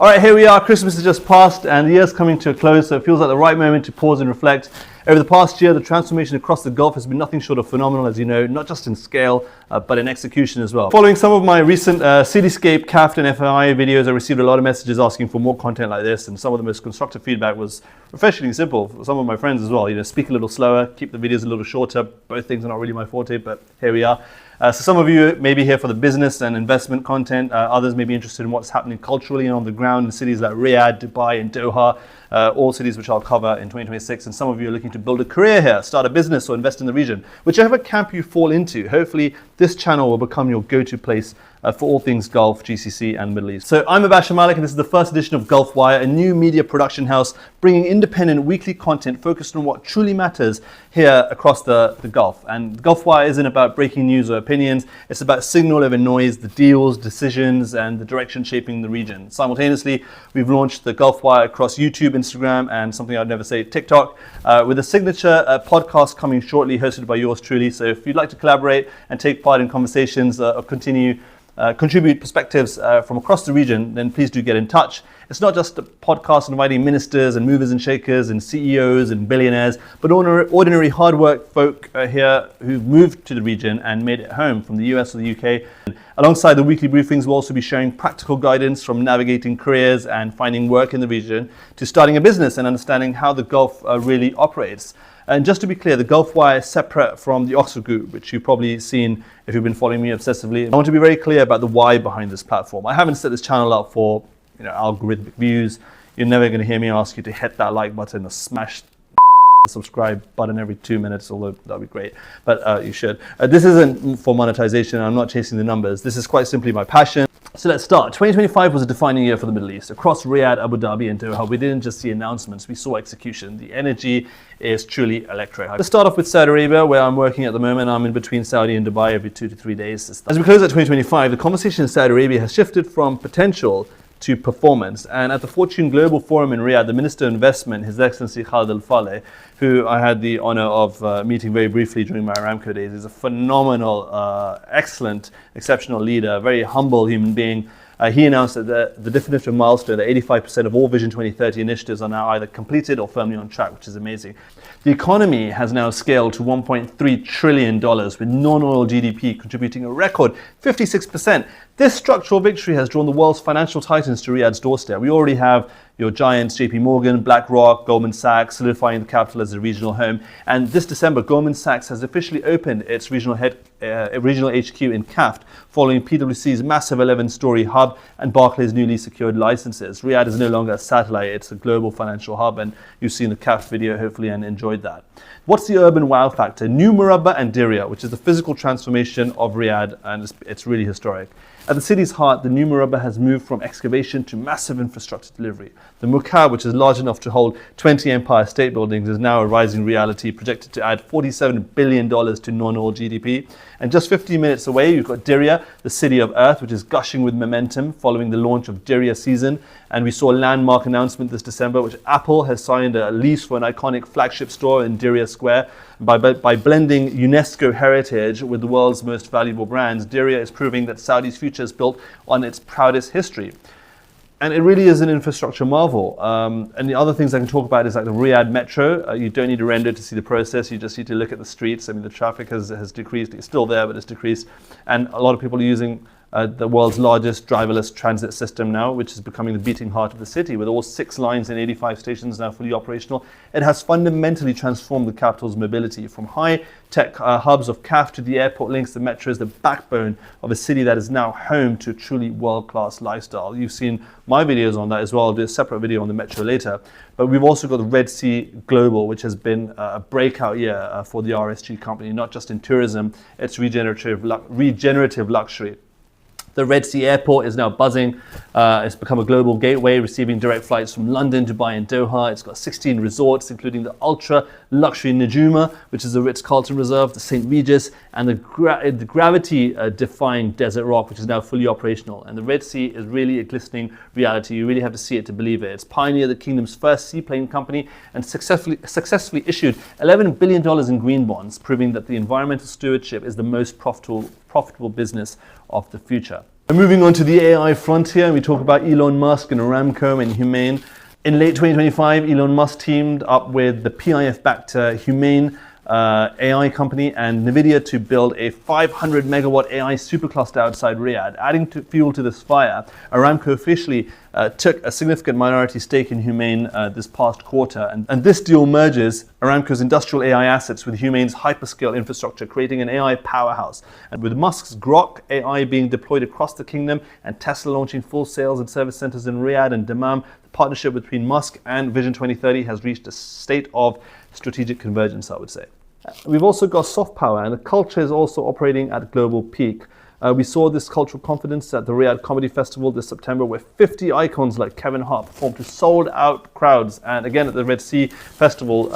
All right, here we are. Christmas has just passed and the year's coming to a close, so it feels like the right moment to pause and reflect. Over the past year, the transformation across the Gulf has been nothing short of phenomenal, as you know, not just in scale, but in execution as well. Following some of my recent Cityscape, CAFT and FII videos, I received a lot of messages asking for more content like this, and some of the most constructive feedback was refreshingly simple for some of my friends as well. Speak a little slower, keep the videos a little shorter. Both things are not really my forte, but here we are. So some of you may be here for the business and investment content. Others may be interested in what's happening culturally and on the ground in cities like Riyadh, Dubai, and Doha, all cities which I'll cover in 2026. And some of you are looking to build a career here, start a business, or invest in the region. Whichever camp you fall into, hopefully this channel will become your go-to place for all things Gulf, GCC, and Middle East. So I'm Mubashir Malik, and this is the first edition of Gulf Wire, a new media production house bringing independent weekly content focused on what truly matters here across the Gulf. And Gulf Wire isn't about breaking news or opinions. It's about signal over noise, the deals, decisions, and the direction shaping the region. Simultaneously, we've launched the Gulf Wire across YouTube, Instagram, and something I'd never say, TikTok, with a signature podcast coming shortly, hosted by yours truly. So if you'd like to collaborate and take part in conversations or contribute perspectives from across the region, then please do get in touch. It's not just a podcast inviting ministers and movers and shakers and CEOs and billionaires, but ordinary hard work folk here who've moved to the region and made it home from the US or the UK. Alongside the weekly briefings, we'll also be sharing practical guidance from navigating careers and finding work in the region to starting a business and understanding how the Gulf really operates. And just to be clear, the Gulf Wire is separate from the Oxford Group, which you've probably seen if you've been following me obsessively. I want to be very clear about the why behind this platform. I haven't set this channel up for algorithmic views. You're never going to hear me ask you to hit that like button or smash the subscribe button every 2 minutes, although that'd be great, but you should. This isn't for monetization. I'm not chasing the numbers. This is quite simply my passion. So let's start. 2025 was a defining year for the Middle East. Across Riyadh, Abu Dhabi, and Doha, we didn't just see announcements, we saw execution. The energy is truly electric. Let's start off with Saudi Arabia, where I'm working at the moment. I'm in between Saudi and Dubai every 2 to 3 days. As we close out 2025, the conversation in Saudi Arabia has shifted from potential to performance. And at the Fortune Global Forum in Riyadh, the Minister of Investment, His Excellency Khalid Al-Faleh, who I had the honor of meeting very briefly during my Aramco days, is a phenomenal, excellent, exceptional leader, very humble human being. He announced that the definitive milestone that 85% of all Vision 2030 initiatives are now either completed or firmly on track, which is amazing. The economy has now scaled to $1.3 trillion, with non-oil GDP contributing a record 56%. This structural victory has drawn the world's financial titans to Riyadh's doorstep. We already have your giants, JP Morgan, BlackRock, Goldman Sachs, solidifying the capital as a regional home. And this December, Goldman Sachs has officially opened its regional HQ in CAFT, following PwC's massive 11-story hub and Barclays' newly secured licenses. Riyadh is no longer a satellite, it's a global financial hub, and you've seen the CAFT video, hopefully, and enjoyed that. What's the urban wow factor? New Murabba and Diriyah, which is the physical transformation of Riyadh, and it's really historic. At the city's heart, the new Murabba has moved from excavation to massive infrastructure delivery. The Mukab, which is large enough to hold 20 Empire State Buildings, is now a rising reality, projected to add $47 billion to non-oil GDP. And just 15 minutes away, you've got Diriyah, the city of Earth, which is gushing with momentum following the launch of Diriyah Season. And we saw a landmark announcement this December, which Apple has signed a lease for an iconic flagship store in Diriyah Square. By blending UNESCO heritage with the world's most valuable brands, Diriyah is proving that Saudi's future is built on its proudest history. And it really is an infrastructure marvel. And the other things I can talk about is like the Riyadh Metro. You don't need to render to see the process. You just need to look at the streets. I mean, the traffic has decreased. It's still there, but it's decreased. And a lot of people are using the world's largest driverless transit system now, which is becoming the beating heart of the city, with all 6 lines and 85 stations now fully operational. It has fundamentally transformed the capital's mobility, from high-tech hubs of CAF to the airport links. The metro is the backbone of a city that is now home to a truly world-class lifestyle. You've seen my videos on that as well. I'll do a separate video on the metro later. But we've also got the Red Sea Global, which has been a breakout year for the RSG company, not just in tourism, it's regenerative luxury. The Red Sea Airport is now buzzing. It's become a global gateway, receiving direct flights from London, Dubai, and Doha. It's got 16 resorts, including the ultra-luxury Najuma, which is the Ritz-Carlton Reserve, the St. Regis, and the gravity-defying Desert Rock, which is now fully operational. And the Red Sea is really a glistening reality. You really have to see it to believe it. It's pioneered the kingdom's first seaplane company and successfully issued $11 billion in green bonds, proving that the environmental stewardship is the most profitable business of the future. And moving on to the AI frontier, we talk about Elon Musk and Aramco and Humane. In late 2025, Elon Musk teamed up with the PIF-backed Humane AI company and NVIDIA to build a 500 megawatt AI supercluster outside Riyadh. Adding fuel to this fire, Aramco officially took a significant minority stake in Humane this past quarter. And this deal merges Aramco's industrial AI assets with Humane's hyperscale infrastructure, creating an AI powerhouse. And with Musk's Grok AI being deployed across the kingdom and Tesla launching full sales and service centers in Riyadh and Dammam, the partnership between Musk and Vision 2030 has reached a state of strategic convergence, I would say. We've also got soft power, and the culture is also operating at global peak. We saw this cultural confidence at the Riyadh Comedy Festival this September, where 50 icons like Kevin Hart performed to sold-out crowds, and again at the Red Sea Festival,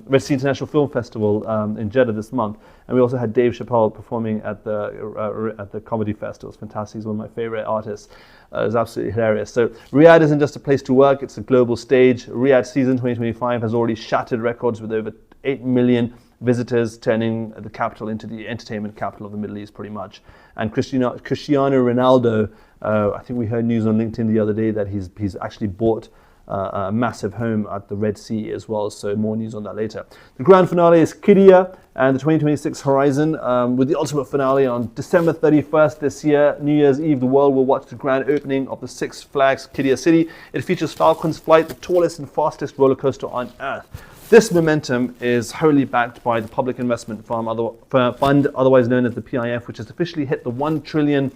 Red Sea International Film Festival in Jeddah this month. And we also had Dave Chappelle performing at the Comedy Festival. It's fantastic. He's one of my favorite artists. It was absolutely hilarious. So Riyadh isn't just a place to work; it's a global stage. Riyadh season 2025 has already shattered records with over 8 million visitors, turning the capital into the entertainment capital of the Middle East pretty much. And Cristiano Ronaldo, I think we heard news on LinkedIn the other day that he's actually bought a massive home at the Red Sea as well, so more news on that later. The grand finale is Qiddiya and the 2026 horizon, with the ultimate finale on December 31st this year, New Year's Eve. The world will watch the grand opening of the Six Flags Qiddiya City. It features Falcon's Flight, the tallest and fastest roller coaster on Earth. This momentum is wholly backed by the public investment fund, otherwise known as the PIF, which has officially hit the $1 trillion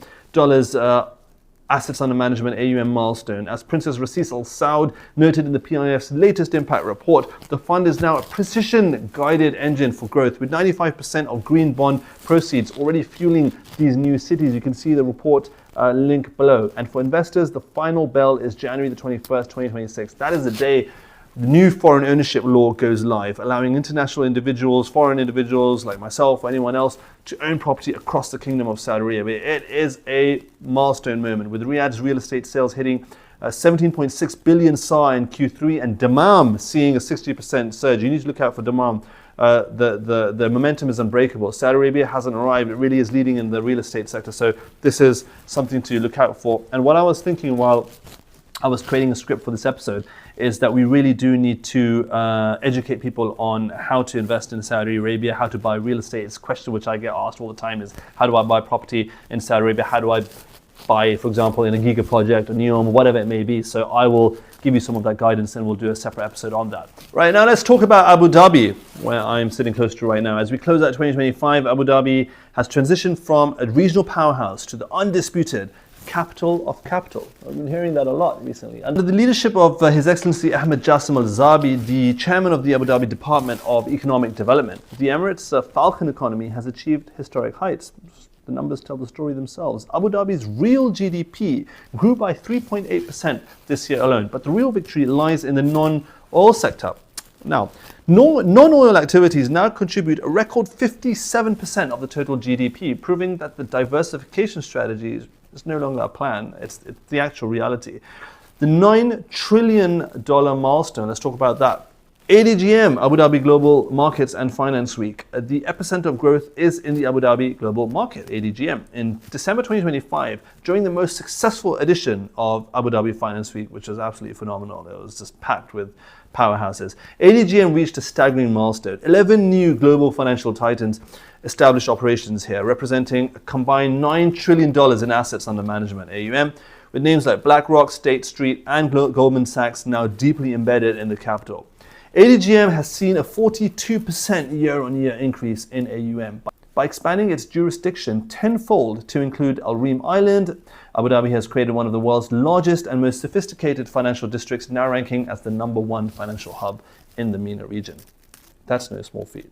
assets under management AUM milestone. As Princess Rasis Al Saud noted in the PIF's latest impact report, the fund is now a precision-guided engine for growth, with 95% of green bond proceeds already fueling these new cities. You can see the report link below. And for investors, the final bell is January the 21st, 2026. That is the day the new foreign ownership law goes live, allowing international individuals, foreign individuals like myself or anyone else, to own property across the Kingdom of Saudi Arabia. It is a milestone moment, with Riyadh's real estate sales hitting 17.6 billion SAR in Q3 and Dammam seeing a 60% surge. You need to look out for Dammam. The momentum is unbreakable. Saudi Arabia hasn't arrived. It really is leading in the real estate sector. So this is something to look out for. And what I was thinking while I was creating a script for this episode is that we really do need to educate people on how to invest in Saudi Arabia, how to buy real estate. It's a question which I get asked all the time is, how do I buy property in Saudi Arabia? How do I buy, for example, in a Giga-Project or Neom or whatever it may be? So I will give you some of that guidance and we'll do a separate episode on that. Right, now let's talk about Abu Dhabi, where I'm sitting close to right now. As we close out 2025, Abu Dhabi has transitioned from a regional powerhouse to the undisputed capital of capital. I've been hearing that a lot recently. Under the leadership of His Excellency Ahmed Jassim Al-Zabi, the chairman of the Abu Dhabi Department of Economic Development, the Emirates' Falcon Economy has achieved historic heights. The numbers tell the story themselves. Abu Dhabi's real GDP grew by 3.8% this year alone, but the real victory lies in the non-oil sector. Now, non-oil activities now contribute a record 57% of the total GDP, proving that the diversification strategy is no longer a plan, it's the actual reality. The $9 trillion milestone, let's talk about that. ADGM, Abu Dhabi Global Markets and Finance Week. The epicenter of growth is in the Abu Dhabi Global Market, ADGM. In December 2025, during the most successful edition of Abu Dhabi Finance Week, which was absolutely phenomenal, it was just packed with powerhouses, ADGM reached a staggering milestone. 11 new global financial titans established operations here, representing a combined $9 trillion in assets under management, AUM, with names like BlackRock, State Street, and Goldman Sachs now deeply embedded in the capital. ADGM has seen a 42% year-on-year increase in AUM. By expanding its jurisdiction tenfold to include Al Reem Island, Abu Dhabi has created one of the world's largest and most sophisticated financial districts, now ranking as the #1 financial hub in the MENA region. That's no small feat.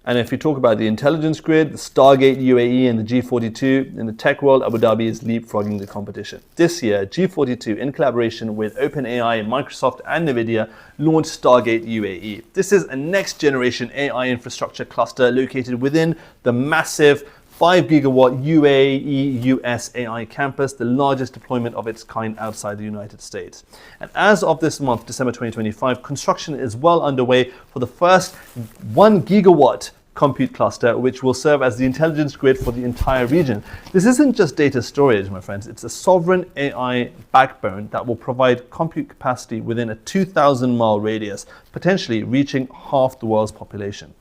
And if you talk about the intelligence grid, the Stargate UAE and the G42, in the tech world, Abu Dhabi is leapfrogging the competition. This year, G42, in collaboration with OpenAI, Microsoft and NVIDIA, launched Stargate UAE. This is a next-generation AI infrastructure cluster located within the massive 5 gigawatt UAE US AI campus, the largest deployment of its kind outside the United States. And as of this month, December 2025, construction is well underway for the first 1 gigawatt compute cluster, which will serve as the intelligence grid for the entire region. This isn't just data storage, my friends. It's a sovereign AI backbone that will provide compute capacity within a 2,000-mile radius, potentially reaching half the world's population.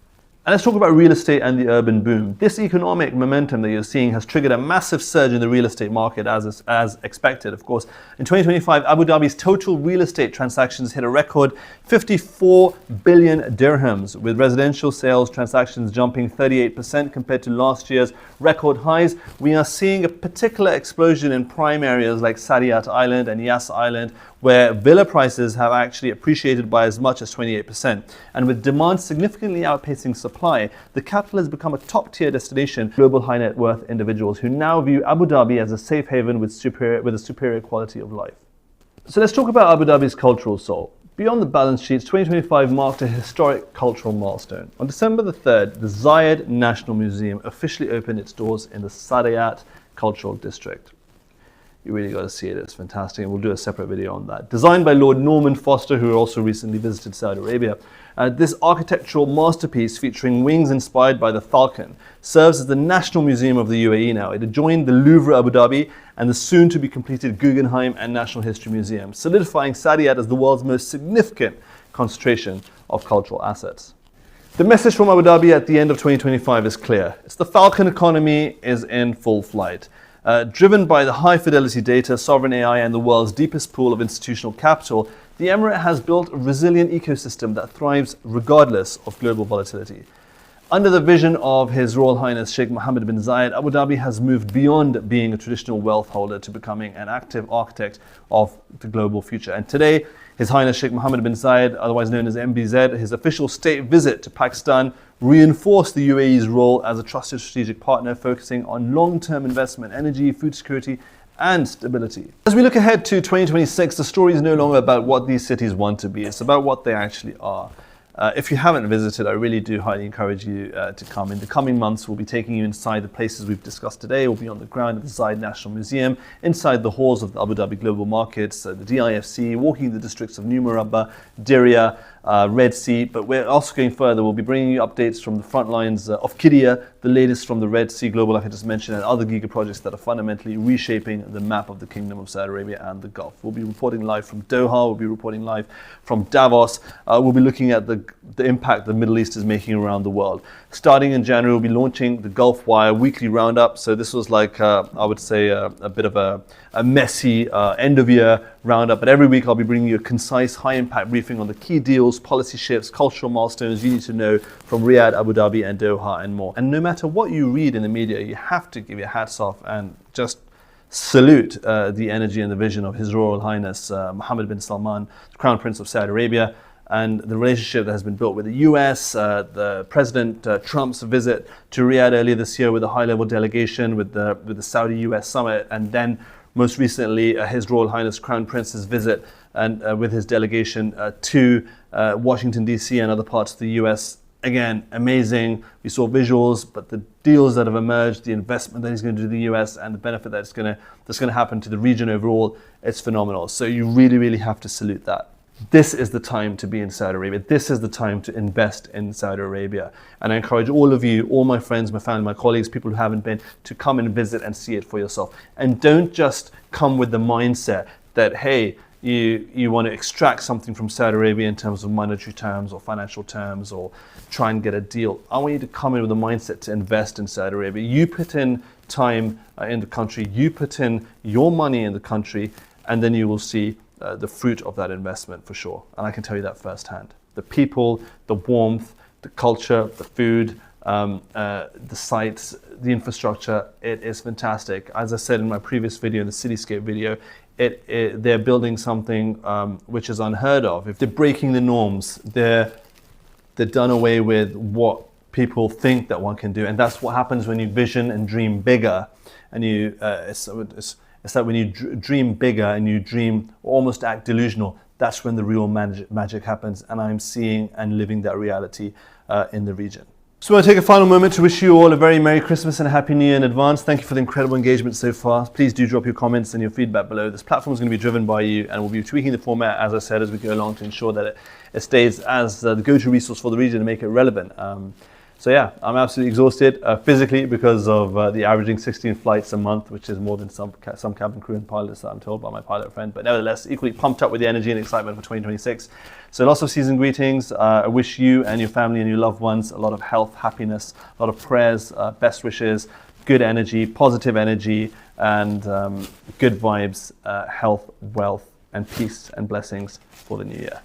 And let's talk about real estate and the urban boom. This economic momentum that you're seeing has triggered a massive surge in the real estate market as expected, of course. In 2025, Abu Dhabi's total real estate transactions hit a record 54 billion dirhams, with residential sales transactions jumping 38% compared to last year's record highs. We are seeing a particular explosion in prime areas like Sariyat Island and Yas Island, where villa prices have actually appreciated by as much as 28%. And with demand significantly outpacing supply, the capital has become a top-tier destination for global high net worth individuals who now view Abu Dhabi as a safe haven with a superior quality of life. So let's talk about Abu Dhabi's cultural soul. Beyond the balance sheets, 2025 marked a historic cultural milestone. On December the 3rd, the Zayed National Museum officially opened its doors in the Sariyat Cultural District. You really got to see it, it's fantastic, and we'll do a separate video on that. Designed by Lord Norman Foster, who also recently visited Saudi Arabia, this architectural masterpiece featuring wings inspired by the Falcon serves as the National Museum of the UAE now. It adjoined the Louvre Abu Dhabi and the soon-to-be-completed Guggenheim and National History Museum, solidifying Sariyat as the world's most significant concentration of cultural assets. The message from Abu Dhabi at the end of 2025 is clear. It's the Falcon economy is in full flight. Driven by the high-fidelity data, sovereign AI, and the world's deepest pool of institutional capital, the Emirate has built a resilient ecosystem that thrives regardless of global volatility. Under the vision of His Royal Highness Sheikh Mohammed bin Zayed, Abu Dhabi has moved beyond being a traditional wealth holder to becoming an active architect of the global future. And today, His Highness Sheikh Mohammed bin Zayed, otherwise known as MBZ, his official state visit to Pakistan reinforced the UAE's role as a trusted strategic partner focusing on long-term investment, energy, food security, and stability. As we look ahead to 2026, the story is no longer about what these cities want to be, it's about what they actually are. If you haven't visited, I really do highly encourage you to come. In the coming months, we'll be taking you inside the places we've discussed today. We'll be on the ground at the Zayed National Museum, inside the halls of the Abu Dhabi Global Markets, the DIFC, walking the districts of New Murabba, Diriyah, Red Sea, but we're also going further. We'll be bringing you updates from the front lines of Qiddiya, the latest from the Red Sea Global, like I just mentioned, and other Giga-projects that are fundamentally reshaping the map of the Kingdom of Saudi Arabia and the Gulf. We'll be reporting live from Doha, we'll be reporting live from Davos. We'll be looking at the impact the Middle East is making around the world. Starting in January, we'll be launching the Gulf Wire weekly roundup. So this was like, I would say, a bit of a messy end-of-year roundup. But every week, I'll be bringing you a concise, high-impact briefing on the key deals, policy shifts, cultural milestones you need to know from Riyadh, Abu Dhabi, and Doha, and more. And no matter what you read in the media, you have to give your hats off and just salute the energy and the vision of His Royal Highness Mohammed bin Salman, the Crown Prince of Saudi Arabia, and the relationship that has been built with the US, the President Trump's visit to Riyadh earlier this year with a high-level delegation with the Saudi-US summit, and then most recently His Royal Highness Crown Prince's visit and with his delegation to Washington DC and other parts of the US. Again, amazing. We saw visuals, but the deals that have emerged, the investment that he's going to do in the US, and the benefit that's going to happen to the region overall, it's phenomenal. So you really, really have to salute that. This is the time to be in Saudi Arabia. This is the time to invest in Saudi Arabia. And I encourage all of you, all my friends, my family, my colleagues, people who haven't been, to come and visit and see it for yourself. And don't just come with the mindset that, hey, you want to extract something from Saudi Arabia in terms of monetary terms or financial terms or try and get a deal. I want you to come in with a mindset to invest in Saudi Arabia. You put in time in the country, you put in your money in the country, and then you will see the fruit of that investment for sure. And I can tell you that firsthand. The people, the warmth, the culture, the food, the sites, the infrastructure, it is fantastic. As I said in my previous video, in the Cityscape video, they're building something which is unheard of. If they're breaking the norms, they're done away with what people think that one can do. And that's what happens when you vision and dream bigger. And it's that when you dream bigger and you dream almost act delusional, that's when the real magic happens. And I'm seeing and living that reality in the region. So I want to take a final moment to wish you all a very Merry Christmas and a Happy New Year in advance. Thank you for the incredible engagement so far. Please do drop your comments and your feedback below. This platform is going to be driven by you, and we'll be tweaking the format, as I said, as we go along to ensure that it stays as the go-to resource for the region and make it relevant. So yeah, I'm absolutely exhausted physically because of the averaging 16 flights a month, which is more than some cabin crew and pilots that I'm told by my pilot friend. But nevertheless, equally pumped up with the energy and excitement for 2026. So lots of season greetings. I wish you and your family and your loved ones a lot of health, happiness, a lot of prayers, best wishes, good energy, positive energy, and good vibes, health, wealth, and peace and blessings for the new year.